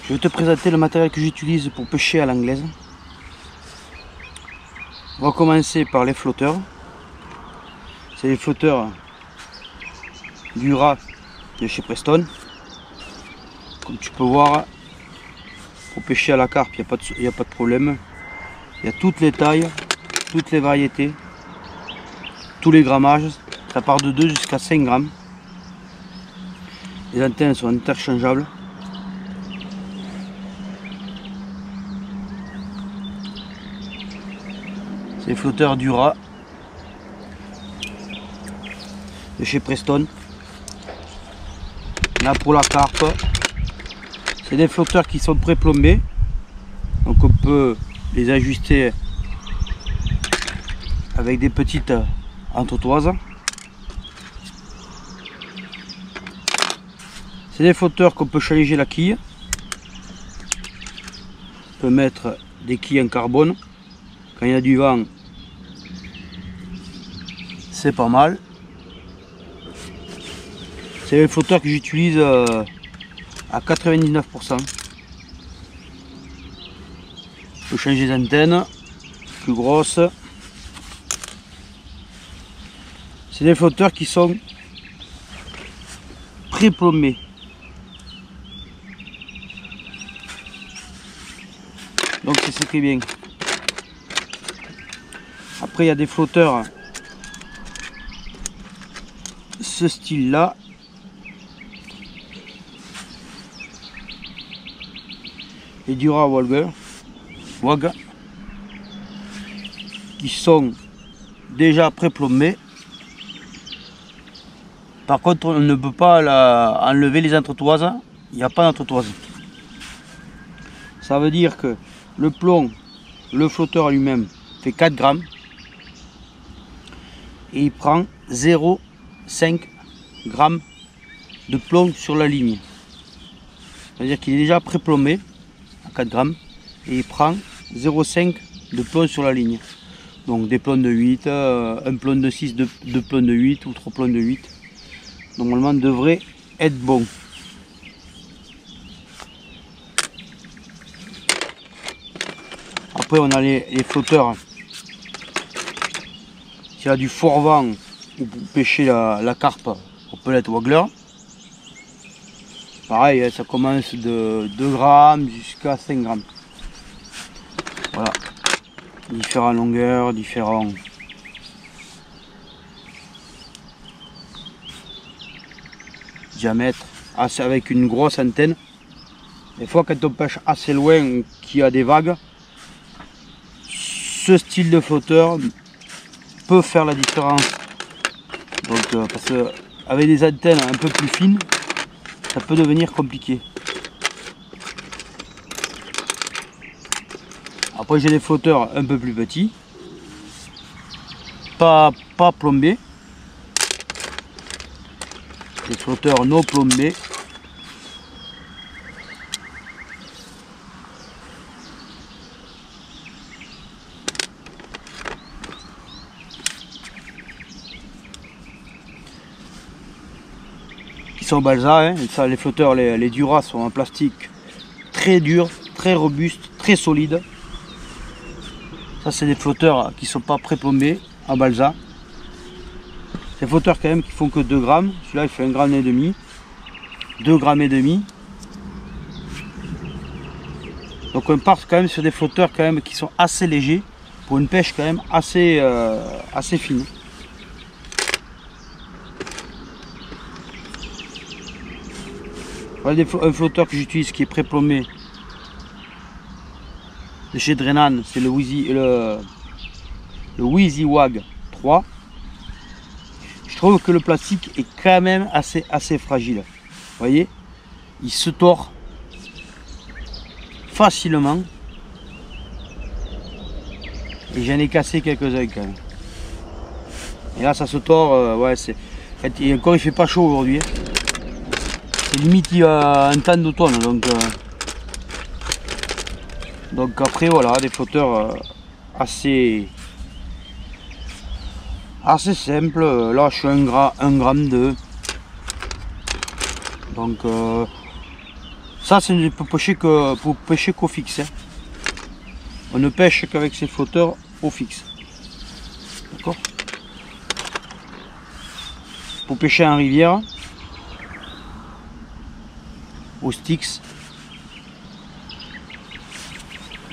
Je vais te présenter le matériel que j'utilise pour pêcher à l'anglaise. On va commencer par les flotteurs. C'est les flotteurs Dura de chez Preston. Comme tu peux voir, pour pêcher à la carpe, il n'y a pas de problème. Il y a toutes les tailles, toutes les variétés, tous les grammages. Ça part de 2 jusqu'à 5 grammes. Les antennes sont interchangeables. C'est les flotteurs Dura de chez Preston. Là pour la carpe, c'est des flotteurs qui sont pré-plombés, donc on peut les ajuster avec des petites entretoises. C'est des flotteurs qu'on peut challenger la quille. On peut mettre des quilles en carbone. Quand il y a du vent, c'est pas mal. C'est les flotteurs que j'utilise à 99%. On peut changer d'antenne, plus grosse. C'est des flotteurs qui sont pré-plombés. Donc c'est très bien. Après il y a des flotteurs ce style là. Les Dura Wag qui sont déjà pré-plombés. Par contre on ne peut pas enlever les entretoises, il n'y a pas d'entretoise. Ça veut dire que le plomb, le flotteur lui-même fait 4 grammes et il prend 0,5 grammes de plomb sur la ligne. C'est-à-dire qu'il est déjà pré-plombé à 4 grammes et il prend 0,5 de plomb sur la ligne. Donc des plombs de 8, un plomb de 6, deux plombs de 8 ou 3 plombs de 8. Normalement devrait être bon. Après on a les flotteurs. S'il y a du fort vent ou pour pêcher la carpe au pellet waggler. Pareil, ça commence de 2 grammes jusqu'à 5 grammes. Voilà. Différentes longueurs, différents diamètres. Avec une grosse antenne. Des fois quand on pêche assez loin ou qu'il y a des vagues, ce style de flotteur peut faire la différence. Donc parce que avec des antennes un peu plus fines, ça peut devenir compliqué. Après j'ai des flotteurs un peu plus petits, pas plombés, des flotteurs non plombés. Qui sont balsa, hein. Ça, les flotteurs, les Dura sont en plastique très dur, très robuste, très solide. Ça c'est des flotteurs qui sont pas pré-plombés en balsa. Ces flotteurs quand même qui font que 2 grammes. Celui-là il fait 1,5 grammes, 2,5 grammes. Donc on part quand même sur des flotteurs quand même qui sont assez légers pour une pêche quand même assez fine. Voilà un flotteur que j'utilise qui est pré-plombé de chez Drenan, c'est le Wheezy Wag 3. Je trouve que le plastique est quand même assez fragile. Vous voyez, il se tord facilement. Et j'en ai cassé quelques-uns quand même. Et là ça se tord, ouais, encore il fait pas chaud aujourd'hui. C'est limite il y a un temps d'automne, donc après voilà, des flotteurs assez simples. Là je suis 1,2 g. Donc Ça, c'est ne peut pêcher que pour pêcher qu'au fixe. Hein. On ne pêche qu'avec ces flotteurs au fixe. D'accord? Pour pêcher en rivière, au Styx.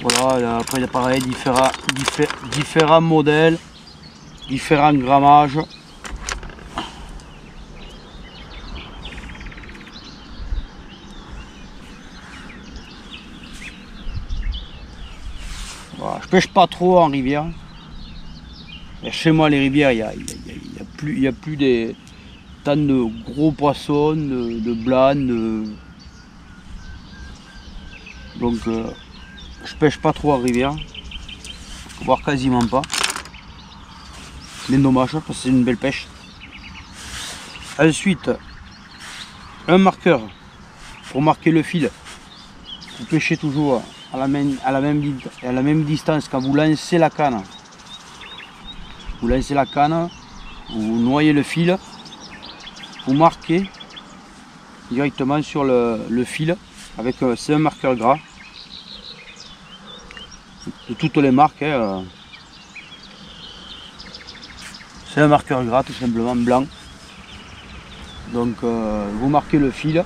Voilà, après il y a pareil, différents modèles, différents grammages. Voilà, je pêche pas trop en rivière. Et chez moi les rivières, il y a plus des tant de gros poissons, de blancs, donc je pêche pas trop en rivière, voire quasiment pas. Mais dommage parce que c'est une belle pêche. Ensuite, un marqueur pour marquer le fil. Vous pêchez toujours à la même distance quand vous lancez la canne. Vous lancez la canne, vous noyez le fil, vous marquez directement sur le fil avec c'est un marqueur gras. De toutes les marques, hein, c'est un marqueur gras tout simplement blanc. Donc vous marquez le fil,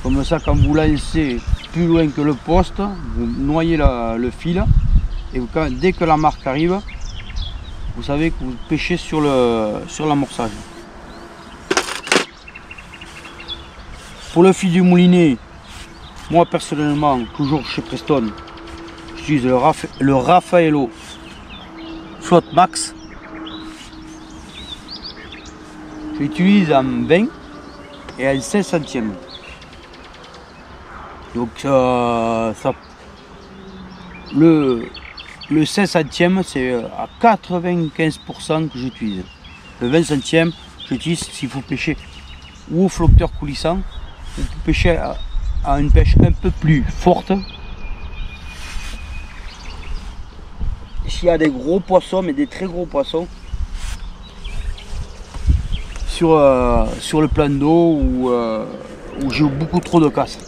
comme ça quand vous lancez plus loin que le poste, vous noyez le fil et dès que la marque arrive, vous savez que vous pêchez sur l'amorçage. Pour le fil du moulinet, moi personnellement, toujours chez Preston, j'utilise le Raffaello Float Max. Je l'utilise en 20 et en 16 centièmes. Donc le 16 centièmes c'est à 95% que j'utilise. Le 20 centièmes j'utilise s'il faut pêcher ou au flotteur coulissant ou pour pêcher à une pêche un peu plus forte. S'il y a des gros poissons, mais des très gros poissons, sur le plan d'eau où j'ai beaucoup trop de casse.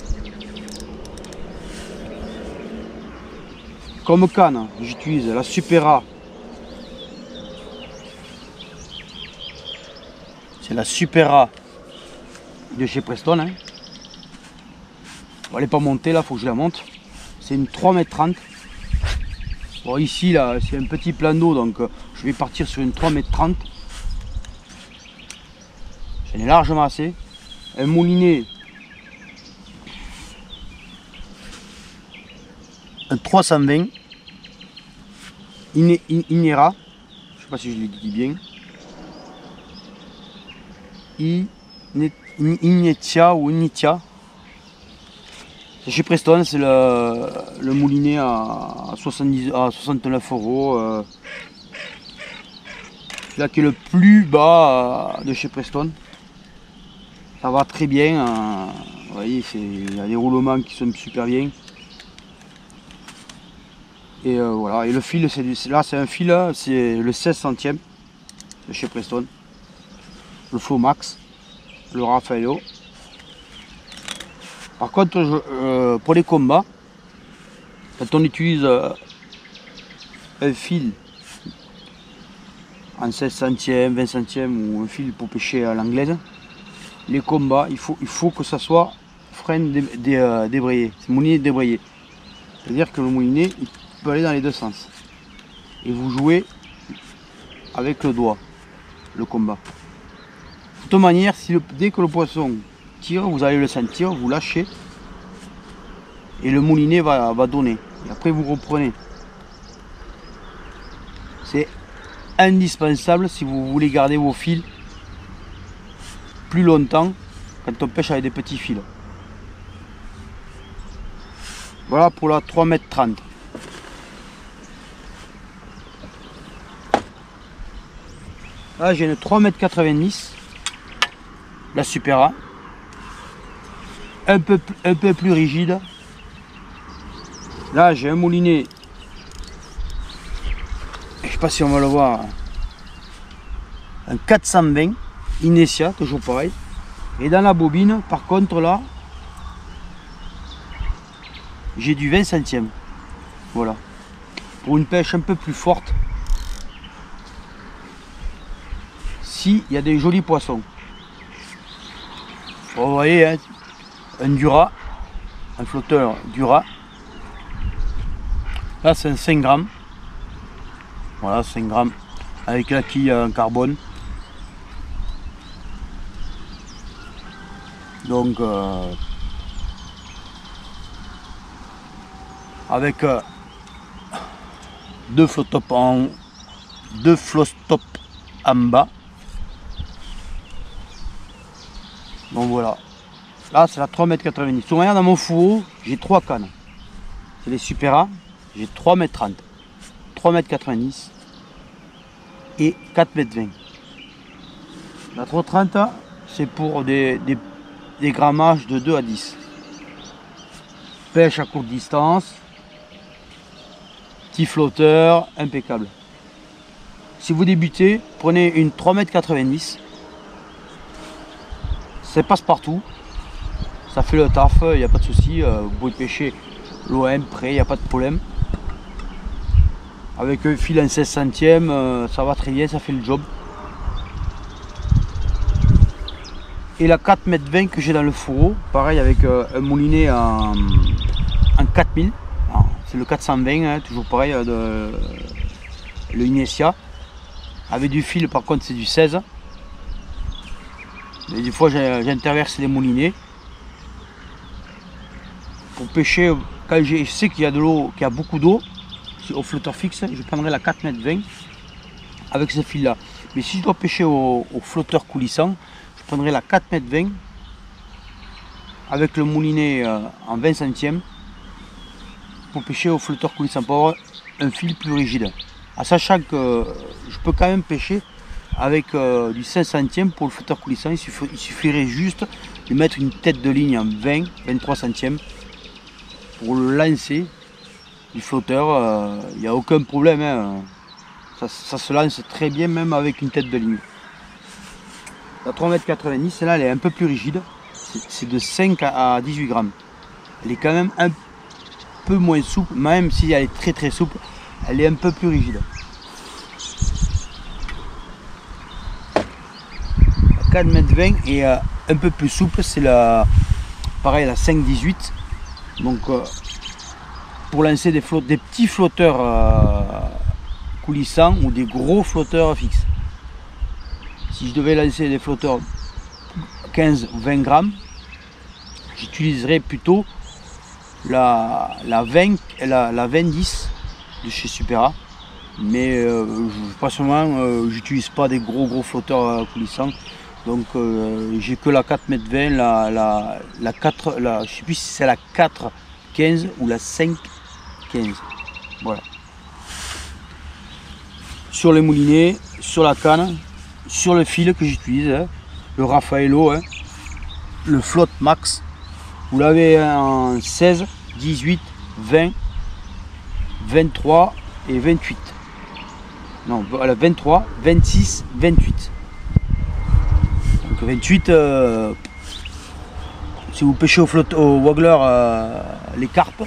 Comme canne, j'utilise la Supera. C'est la Supera de chez Preston. Hein. Elle n'est pas montée là, il faut que je la monte. C'est une 3,30 m. Bon, ici là, c'est un petit plan d'eau, donc je vais partir sur une 3,30 m. J'en ai largement assez. Un moulinet, un 320 Inera, je sais pas si je le dis bien, Inetia ou Initia. C'est chez Preston, c'est le moulinet à 69 €. Celui-là qui est le plus bas de chez Preston. Ça va très bien. Vous voyez, il y a des roulements qui sont super bien. Et voilà. Et le fil, là c'est un fil, c'est le 16 centièmes de chez Preston. Le Flow Max, le Raffaello. Par contre, pour les combats, quand on utilise un fil en 16 centièmes, 20 centièmes ou un fil pour pêcher à l'anglaise, les combats, il faut que ça soit frein débrayé, c'est moulinet débrayé. C'est-à-dire que le moulinet il peut aller dans les deux sens. Et vous jouez avec le doigt, le combat. De toute manière, dès que le poisson tire, vous allez le sentir, vous lâchez et le moulinet va donner. Et après vous reprenez. C'est indispensable si vous voulez garder vos fils plus longtemps quand on pêche avec des petits fils. Voilà pour la 3,30 m. Là j'ai une 3,90 m, la Supera, un peu plus rigide. Là j'ai un moulinet, je sais pas si on va le voir, un 420 Inesia, toujours pareil. Et dans la bobine, par contre là, j'ai du 20 centièmes. Voilà. Pour une pêche un peu plus forte, s'il y a des jolis poissons. Bon, vous voyez, hein, un Dura, un flotteur Dura. Là, c'est un 5 grammes. Voilà, 5 grammes avec la quille en carbone. Donc, avec deux flottop en bas. Donc voilà. Là, c'est la 3,90 m. Sur dans mon fourreau, j'ai 3 cannes. C'est les Supera. J'ai 3,30 m, 3,90 m et 4,20 m. La 3,30, c'est pour des grammages de 2 à 10. Pêche à courte distance, petit flotteur, impeccable. Si vous débutez, prenez une 3,90 m. Ça passe partout, ça fait le taf, il n'y a pas de souci. Vous pouvez pêcher l'OM près, il n'y a pas de problème. Avec un fil en 16 centièmes, ça va très bien, ça fait le job. Et la 4,20 m que j'ai dans le fourreau, pareil avec un moulinet en 4000. C'est le 420, hein, toujours pareil, le Inesia. Avec du fil, par contre, c'est du 16. Et des fois, j'interverse les moulinets. Pour pêcher, quand je sais qu'il y a de l'eau, qu'il y a beaucoup d'eau, au flotteur fixe, je prendrai la 4,20 m avec ce fil là. Mais si je dois pêcher au flotteur coulissant, je prendrai la 4,20 m avec le moulinet en 20 centièmes pour pêcher au flotteur coulissant, pour avoir un fil plus rigide. En sachant que je peux quand même pêcher avec du 5 centièmes pour le flotteur coulissant. Il suffirait juste de mettre une tête de ligne en 20-23 centièmes pour le lancer du flotteur. Il n'y a aucun problème, hein. Ça se lance très bien même avec une tête de ligne. La 3,90 m, celle-là elle est un peu plus rigide, c'est de 5 à 18 grammes. Elle est quand même un peu moins souple, même si elle est très très souple, elle est un peu plus rigide. La 4,20 m est un peu plus souple, c'est la pareil la 5,18 m. Donc pour lancer des petits flotteurs coulissants ou des gros flotteurs fixes. Si je devais lancer des flotteurs 15 ou 20 grammes, j'utiliserais plutôt la 20-10 de chez Supera. Mais personnellement, j'utilise pas des gros flotteurs coulissants. Donc j'ai que la 4,20 m, je sais plus si c'est la 4,15 ou la 5,15. Voilà. Sur les moulinets, sur la canne, sur le fil que j'utilise, hein, le Raffaello, hein, le Flotte Max. Vous l'avez en 16, 18, 20, 23 et 28. Non, voilà, 23, 26, 28. Donc 28, si vous pêchez au waggler les carpes,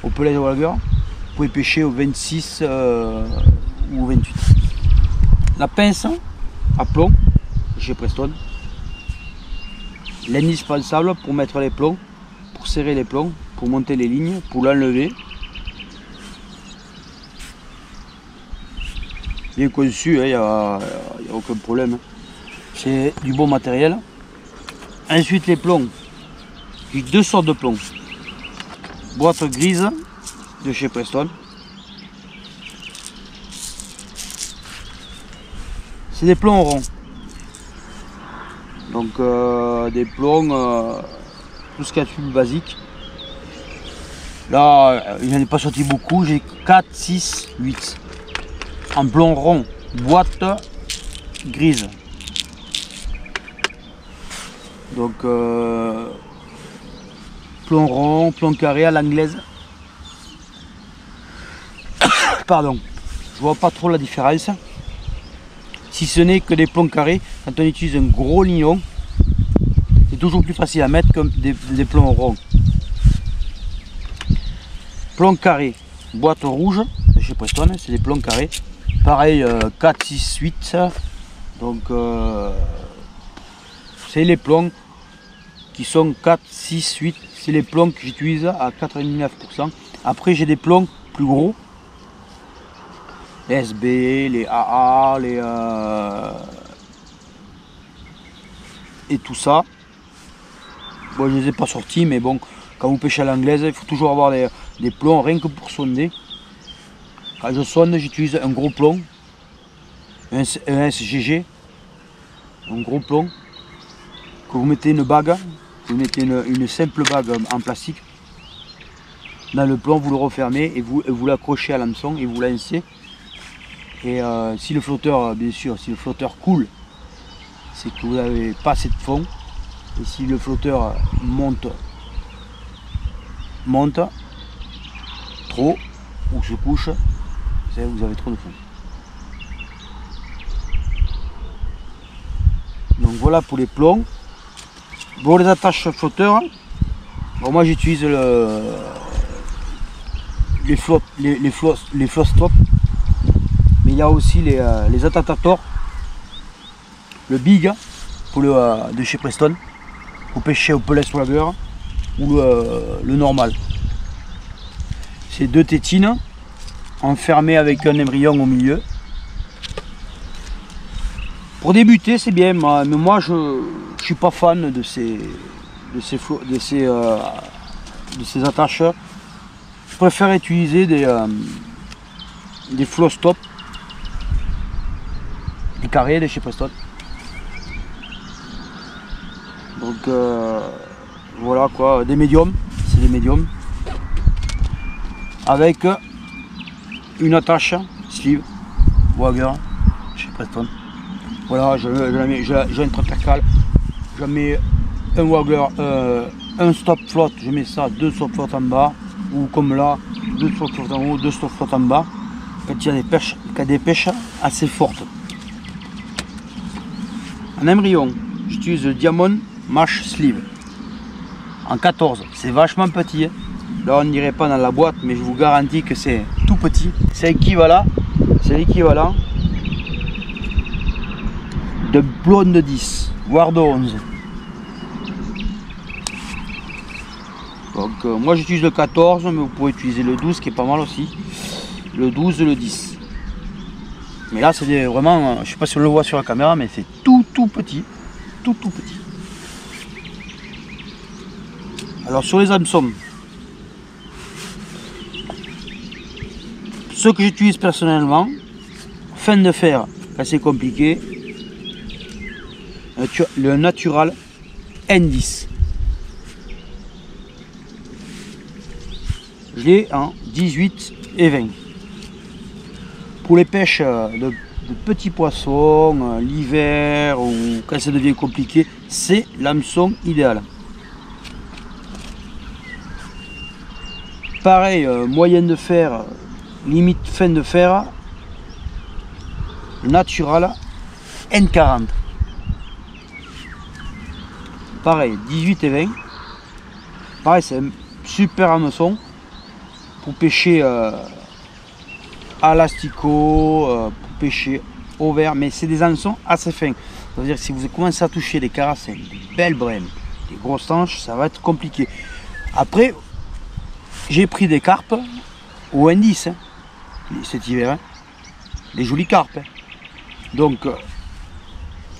au pellet de waggler, vous pouvez pêcher au 26 ou 28. La pince à plomb chez Preston, l'indispensable pour mettre les plombs, pour serrer les plombs, pour monter les lignes, pour l'enlever. Bien conçu, il n'y a aucun problème. C'est du bon matériel. Ensuite les plombs, j'ai 2 sortes de plombs. Boîte grise de chez Preston. C'est des plombs ronds. Donc des plombs, tout ce qu'il y a de plus basique. Là, il n'en est pas sorti beaucoup. J'ai 4, 6, 8. En plomb rond, boîte grise. Donc plomb rond, plomb carré à l'anglaise. Pardon, je vois pas trop la différence. Si ce n'est que des plombs carrés, quand on utilise un gros lignon, c'est toujours plus facile à mettre que des plombs ronds. plomb carré, boîte rouge de chez Preston, c'est des plombs carrés. Pareil, 4, 6, 8. Donc c'est les plombs qui sont 4, 6, 8. C'est les plombs que j'utilise à 99%. Après j'ai des plombs plus gros. Les SB, les AA, et tout ça. Bon, je ne les ai pas sortis, mais bon, quand vous pêchez à l'anglaise, il faut toujours avoir des plombs rien que pour sonder. Quand je sonde, j'utilise un gros plomb, un SGG, un gros plomb, que vous mettez une bague, vous mettez une simple bague en plastique. Dans le plomb, vous le refermez et vous l'accrochez à l'hameçon et vous lancez. Et si le flotteur, bien sûr, si le flotteur coule, c'est que vous n'avez pas assez de fond. Et si le flotteur monte trop ou se couche, vous avez trop de fond. Donc voilà pour les plombs. Pour les attaches flotteurs, bon, moi j'utilise les floss stop, mais il y a aussi les Atatators, le big pour de chez Preston, pour pêcher au pellet swagger, ou le normal. C'est deux tétines enfermées avec un embryon au milieu. Pour débuter c'est bien, mais moi je suis pas fan de ces attaches. Je préfère utiliser des floss stop, des carrés de chez Preston. Donc voilà quoi, des médiums, c'est des médiums avec une attache sleeve Wagger chez Preston. Voilà, j'ai une tractacale, je mets un Wagger, un stop flotte, je mets ça, deux stop flotte en bas, ou comme là, deux stop flotte en haut, deux stop flotte en bas, quand il y a des pêches assez fortes. En embryon, j'utilise le Diamond Mash Sleeve en 14, c'est vachement petit, hein. Là on n'irait pas dans la boîte, mais je vous garantis que c'est tout petit. C'est l'équivalent de blonde de 10, voire de 11. Donc moi j'utilise le 14, mais vous pouvez utiliser le 12 qui est pas mal aussi. Le 12 et le 10. Mais là c'est vraiment, je sais pas si on le voit sur la caméra, mais c'est tout petit. Tout petit. Alors sur les hameçons, ce que j'utilise personnellement, fin de fer, assez compliqué, le Natural N10. Je l'ai en 18 et 20. Pour les pêches de petits poissons, l'hiver ou quand ça devient compliqué, c'est l'hameçon idéal. Pareil, moyenne de fer, limite fin de fer, Natural N40. Pareil, 18 et 20. Pareil, c'est un super hameçon pour pêcher à l'asticot, pour pêcher au verre, mais c'est des hameçons assez fins. Ça veut dire que si vous commencez à toucher des carassins, des belles brèmes, des grosses tanches, ça va être compliqué. Après, j'ai pris des carpes au indice, hein, cet hiver, hein, des jolies carpes. Hein. Donc,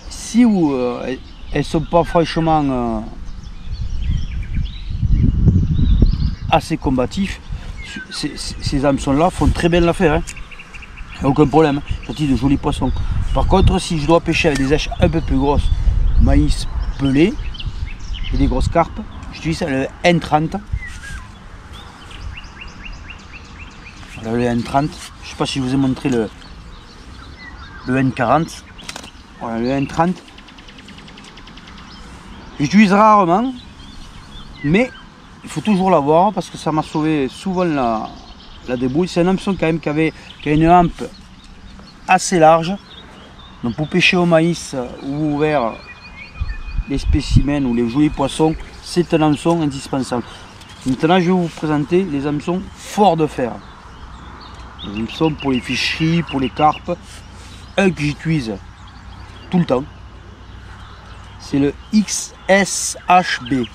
si elles ne sont pas franchement assez combatifs, ces hameçons-là font très bien l'affaire. Hein. Aucun problème, j'utilise de jolis poissons. Par contre, si je dois pêcher avec des éches un peu plus grosses, maïs pelé et des grosses carpes, j'utilise le N30. Voilà, le N30, je ne sais pas si je vous ai montré le N40. Voilà, le N30. J'utilise rarement, mais il faut toujours l'avoir parce que ça m'a sauvé souvent la débrouille. C'est un hameçon quand même qui a une hampe assez large. Donc pour pêcher au maïs ou vers les spécimens ou les jolis poissons, c'est un hameçon indispensable. Maintenant, je vais vous présenter les hameçons forts de fer. Les hameçons pour les ficheries, pour les carpes. Un que j'utilise tout le temps, c'est le XSHB.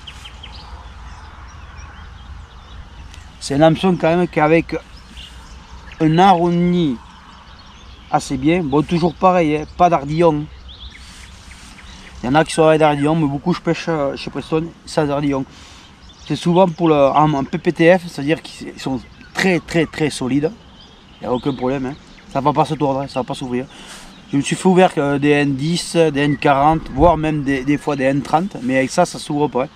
C'est un hameçon quand même qui avec un arrondi assez bien. Bon, toujours pareil, hein, pas d'ardillon. Il y en a qui sont avec d'ardillon, mais beaucoup je pêche chez Preston sans ardillon. C'est souvent pour en PPTF, c'est-à-dire qu'ils sont très solides. Il n'y a aucun problème, hein. Ça ne va pas se tordre, hein, ça ne va pas s'ouvrir. Je me suis fait ouvrir des N10, des N40, voire même des fois des N30, mais avec ça, ça ne s'ouvre pas. Hein.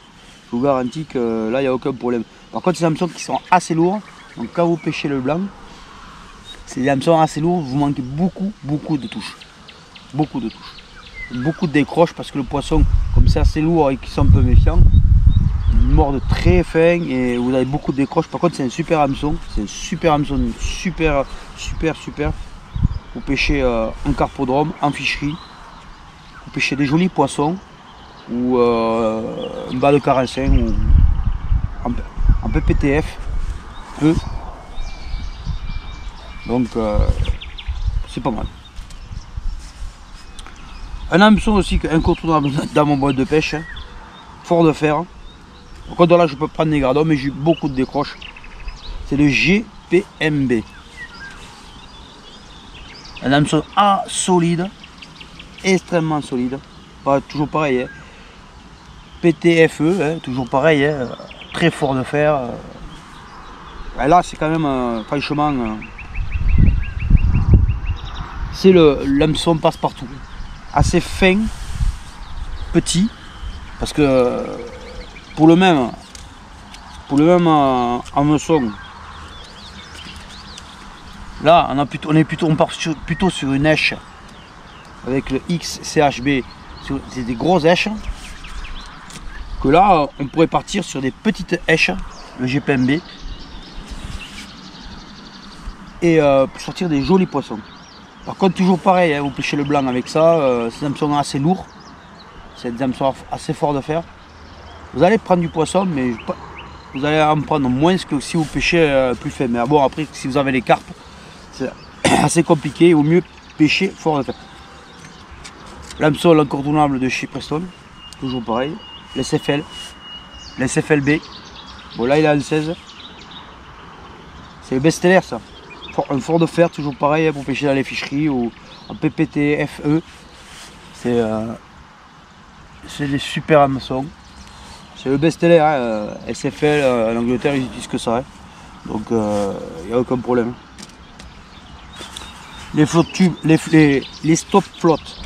Je vous garantis que là, il n'y a aucun problème. Par contre, ces hameçons qui sont assez lourds, donc quand vous pêchez le blanc, c'est des hameçons assez lourds, vous manquez beaucoup de touches. Beaucoup de touches. Beaucoup de décroches parce que le poisson, comme c'est assez lourd et qu'ils sont un peu méfiants, ils mordent très fin et vous avez beaucoup de décroches. Par contre, c'est un super hameçon. C'est un super hameçon, super. Vous pêchez en carpodrome, en ficherie. Vous pêchez des jolis poissons ou un bas de 45 ou en PPTF. Donc, c'est pas mal. Un hameçon aussi incontournable dans mon boîte de pêche, hein, fort de fer. Par contre là je peux prendre des gradons, mais j'ai beaucoup de décroches. C'est le GPMB. Un hameçon solide, extrêmement solide. Toujours pareil. Hein. PTFE, hein, toujours pareil, hein, très fort de fer. Et là c'est quand même franchement c'est l'hameçon passe-partout. Assez fin, petit, parce que pour le même hameçon, là on part plutôt sur une èche avec le XCHB, c'est des grosses èches, que là on pourrait partir sur des petites èches, le GPMB, et sortir des jolis poissons. Par contre, toujours pareil, hein, vous pêchez le blanc avec ça, ces hameçons assez lourds, c'est des hameçons assez forts de fer. Vous allez prendre du poisson, mais vous allez en prendre moins que si vous pêchez plus fin. Mais bon, après, si vous avez les carpes, c'est assez compliqué, il vaut mieux pêcher fort de fer. L'hameçon l'incontournable de chez Preston, toujours pareil, les SFL, les SFLB. Bon, là il a le 16, c'est le best-seller ça. Un fort de fer, toujours pareil, pour pêcher dans les ficheries ou en PPTFE. C'est des super hameçons. C'est le best-seller, hein. SFL en Angleterre, ils utilisent que ça. Hein. Donc il n'y a aucun problème. Les flottes tubes, les stop flottes.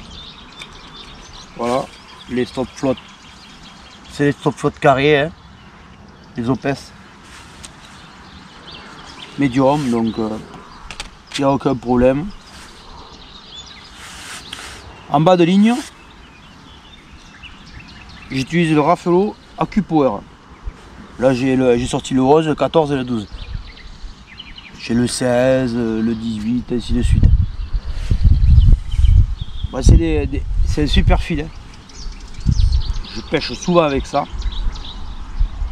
Voilà, les stop flottes. C'est les stop flottes carrés, hein. Les OPES. Médium, donc il n'y a aucun problème. En bas de ligne, j'utilise le Rafelo AccuPower. Là j'ai sorti le 11, le 14 et le 12. J'ai le 16, le 18, ainsi de suite. Bah, c'est un super fil. Hein. Je pêche souvent avec ça.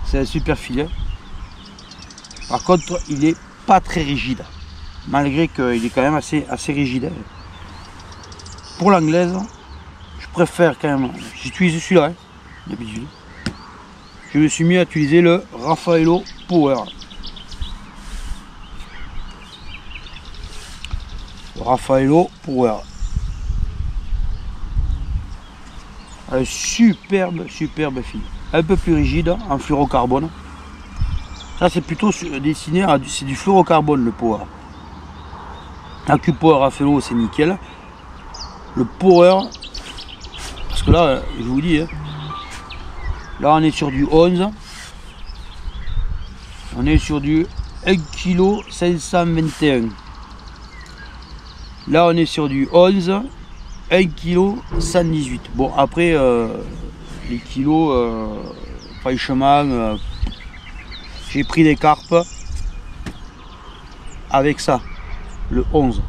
C'est un super filet. Par contre, il est pas très rigide. Malgré qu'il est quand même assez rigide. Pour l'anglaise, je préfère quand même. J'utilise celui-là, hein, d'habitude. Je me suis mis à utiliser le Rafelo Power. Le Rafelo Power. Un superbe fil. Un peu plus rigide, en fluorocarbone. Ça c'est plutôt destiné à c'est du fluorocarbone le Power. AccuPower Rafelo c'est nickel. Le Power, parce que là je vous dis, hein, là on est sur du 11. On est sur du 1 kg 521. Là on est sur du 11, 1 kg 118. Bon après les kilos, franchement, j'ai pris des carpes avec ça, le 11.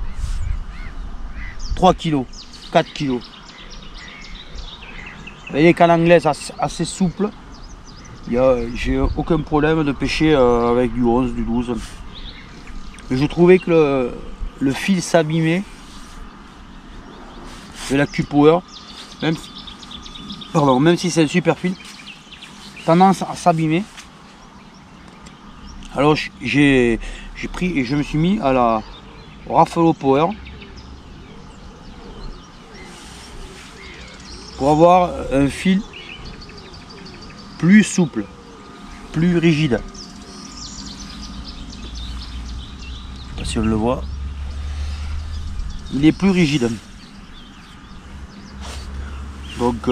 3 kg, 4 kg. Vous voyez qu'en anglais c'est assez souple. J'ai aucun problème de pêcher avec du 11, du 12. Mais je trouvais que le fil s'abîmait de la Q-Power, même si c'est un super fil, tendance à s'abîmer. Alors j'ai pris et je me suis mis à la Raffalo Power pour avoir un fil plus souple, plus rigide. Je sais pas si on le voit. Il est plus rigide. Donc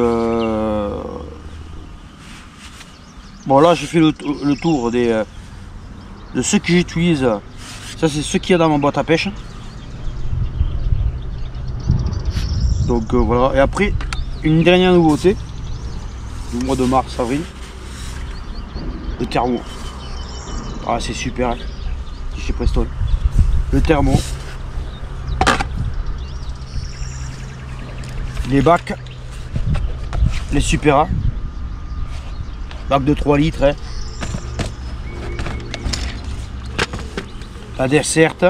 bon, là j'ai fait le tour de ceux que j'utilise. Ça c'est ce qu'il y a dans ma boîte à pêche. Donc voilà. Et après, une dernière nouveauté du mois de mars, avril, le thermo. Ah, c'est super, hein, chez Preston. Le thermo, les bacs, les Supera, bac de 3 litres, hein. La desserte.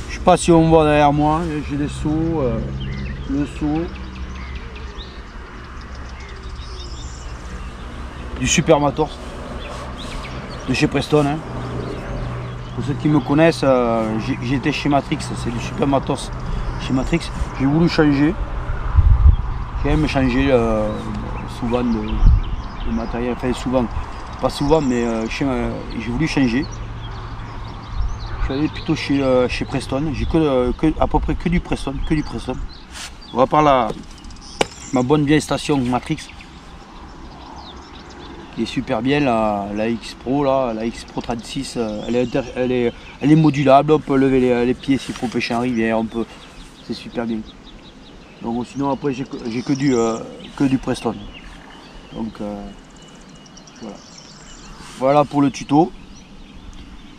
Je sais pas si on voit derrière moi, j'ai des seaux, le seau. Du Super Matos de chez Preston, hein. Pour ceux qui me connaissent, j'étais chez Matrix, c'est du Super Matos chez Matrix. J'ai voulu changer, j'aime changer souvent de matériel, enfin souvent, pas souvent, mais j'ai voulu changer. Je suis allé plutôt chez Preston, j'ai à peu près que du Preston, On va par ma bonne vieille station Matrix, qui est super bien, la X Pro, la X Pro 36, elle est modulable, on peut lever les pieds s'il faut pêcher en rivière, c'est super bien. Donc sinon après j'ai que du Preston. Donc voilà. Voilà pour le tuto.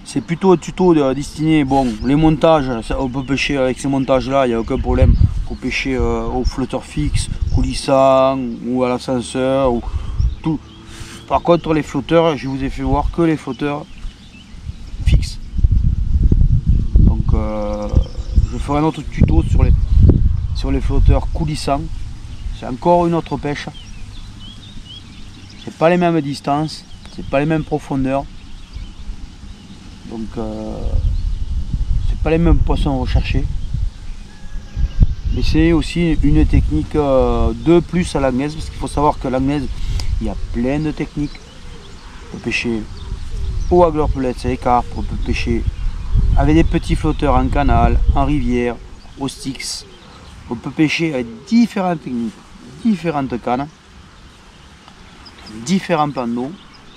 C'est plutôt un tuto destiné, bon, les montages, on peut pêcher avec ces montages là, il n'y a aucun problème pour pêcher au flotteur fixe, coulissant ou à l'ascenseur ou tout. Par contre les flotteurs, je vous ai fait voir que les flotteurs fixes. Donc je ferai un autre tuto sur les flotteurs coulissants. C'est encore une autre pêche. C'est pas les mêmes distances, c'est pas les mêmes profondeurs. Donc c'est pas les mêmes poissons recherchés. Mais c'est aussi une technique de plus à l'anglaise, parce qu'il faut savoir que l'anglaise, il y a plein de techniques. On peut pêcher au hagleur-pelette, c'est les carpes, on peut pêcher avec des petits flotteurs en canal, en rivière, au Styx. On peut pêcher avec différentes techniques, différentes cannes, différents plans d'eau,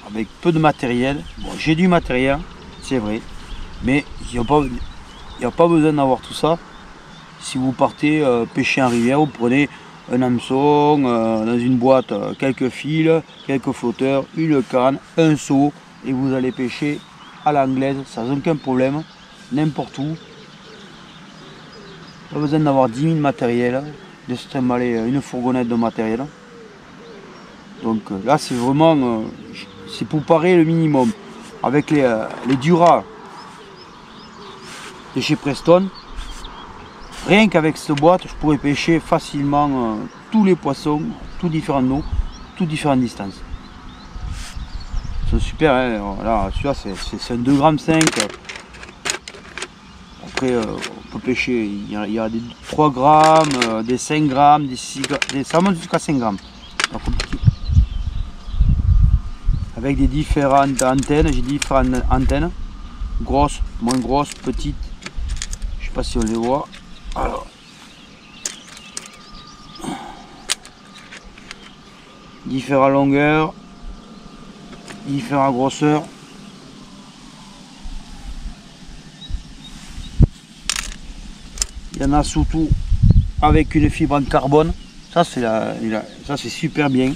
avec peu de matériel. Bon, j'ai du matériel, c'est vrai, mais il n'y a pas besoin d'avoir tout ça. Si vous partez pêcher en rivière, vous prenez un hameçon, dans une boîte, quelques fils, quelques flotteurs, une canne, un seau, et vous allez pêcher à l'anglaise sans aucun problème, n'importe où. Pas besoin d'avoir 10 000 matériel, de se trimballer une fourgonnette de matériel. Donc là c'est vraiment, c'est pour parer le minimum. Avec les Dura de chez Preston, rien qu'avec cette boîte, je pourrais pêcher facilement tous les poissons, tous différents eaux, toutes différentes distances. C'est super, hein. Là, celui-là c'est un 2,5 g. Après, on peut pêcher, il y a des 3 grammes, des 5 grammes, des 6 grammes, ça monte jusqu'à 5 grammes. Avec des différentes antennes, j'ai différentes antennes, grosses, moins grosses, petites, je sais pas si on les voit. Alors, différentes longueurs, différentes grosseurs. Il y en a surtout avec une fibre en carbone, ça c'est super bien.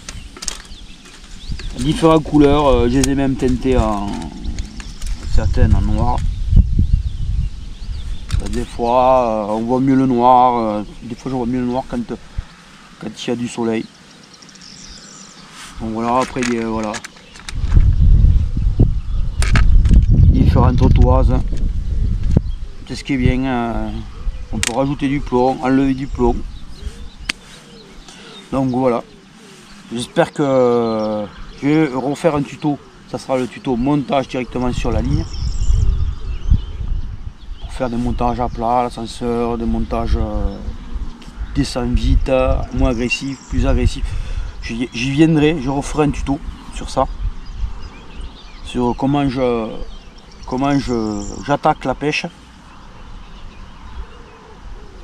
Différentes couleurs, je les ai même teintées certaines en noir. Des fois on voit mieux le noir, des fois je vois mieux le noir quand il y a du soleil. Donc voilà, après voilà. Différentes toises. C'est ce qui est bien. On peut rajouter du plomb, enlever du plomb. Donc voilà. J'espère que je vais refaire un tuto. Ça sera le tuto montage directement sur la ligne. Pour faire des montages à plat, l'ascenseur, des montages qui descendent vite, moins agressifs, plus agressifs. J'y viendrai, je referai un tuto sur ça. Sur comment j'attaque la pêche.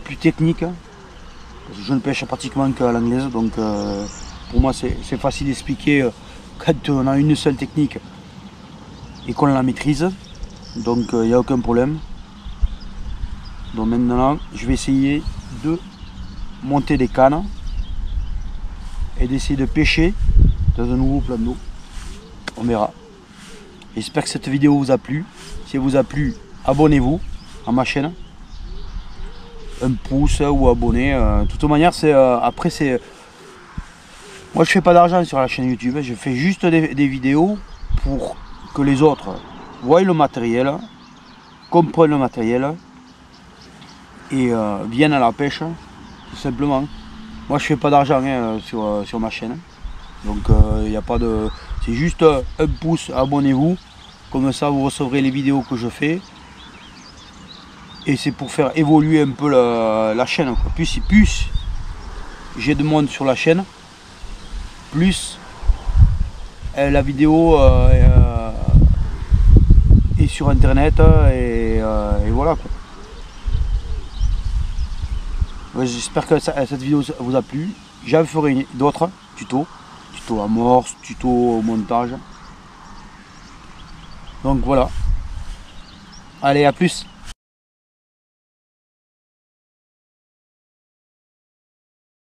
Plus technique. Parce que je ne pêche pratiquement qu'à l'anglaise. Donc pour moi c'est facile d'expliquer quand on a une seule technique et qu'on la maîtrise. Donc il n'y a aucun problème. Donc maintenant je vais essayer de monter des cannes et d'essayer de pêcher dans un nouveau plan d'eau. On verra. J'espère que cette vidéo vous a plu. Si elle vous a plu, abonnez-vous à ma chaîne. Un pouce ou abonner. De toute manière, après c'est. Moi je fais pas d'argent sur la chaîne YouTube. Je fais juste des vidéos pour que les autres voient le matériel, comprennent le matériel et viennent à la pêche, tout simplement. Moi je fais pas d'argent sur ma chaîne. Donc il n'y a pas de. C'est juste un pouce, abonnez-vous. Comme ça vous recevrez les vidéos que je fais. Et c'est pour faire évoluer un peu la chaîne. Quoi. Plus j'ai de monde sur la chaîne, plus la vidéo est sur internet et voilà. J'espère que cette vidéo vous a plu. J'en ferai d'autres tutos. Tuto amorce, tuto au montage. Donc voilà. Allez, à plus.